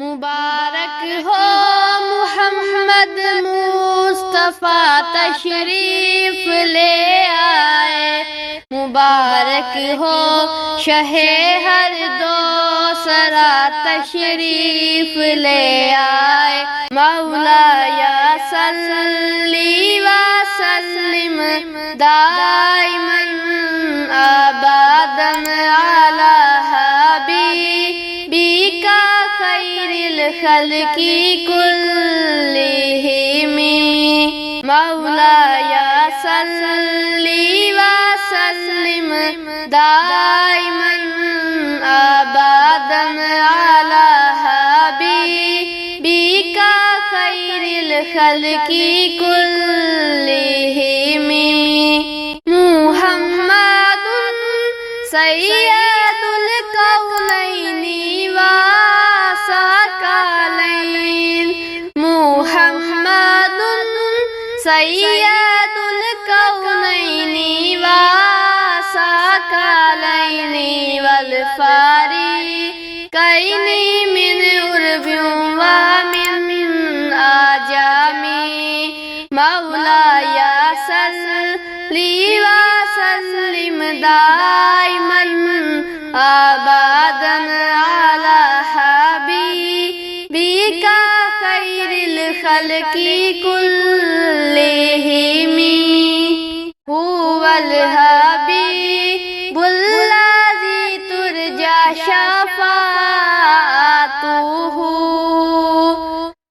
مبارک ہو محمد مصطفیٰ تشریف لے آئے، مبارک ہو شہ ہر دو سرا تشریف لے آئے، مولایا صلی وسلم دائما ابدا علی حبیبک خیر الخلق کلہم، مولایا صلی وسلم دائما ابدا علی حبیبک خیر الخلق کلہم، محمد سید الکونین والثقلین، محمد سید الکونین والثقلین والفریقین من عرب ومن عجم، مولایا صلی وسلم دائما ابدا علی حبیبک خیر الخلق کلہم، هو الحبیب الذی ترجی شفاعتہ،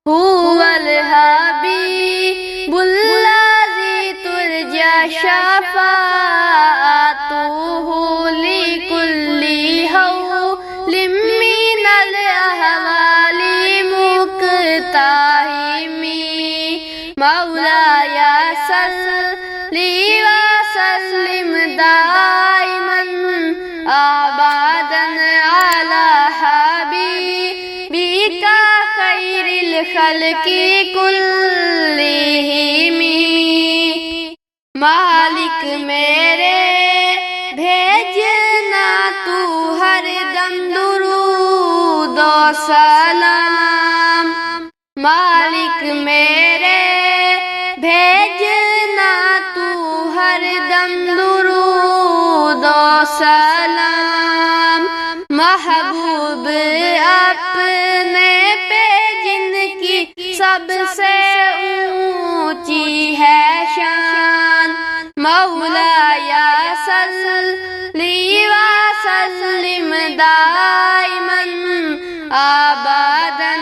هو الحبیب الذی ترجی شفاعتہ لکل حول من الاحوال مقتحم، مولایا صلی وسلم دائما ابدا علی حبیبک خیر الخلق کلہم، مالک میرے بھیجنا تو ہر دم درود و سلام، مالک میرے بھیجنا تو ہر دم درود و سلام، محبوب اپنے پہ جن کی سب سے اونچی ہے شان، مولایا صلی وسلم دائما ابدا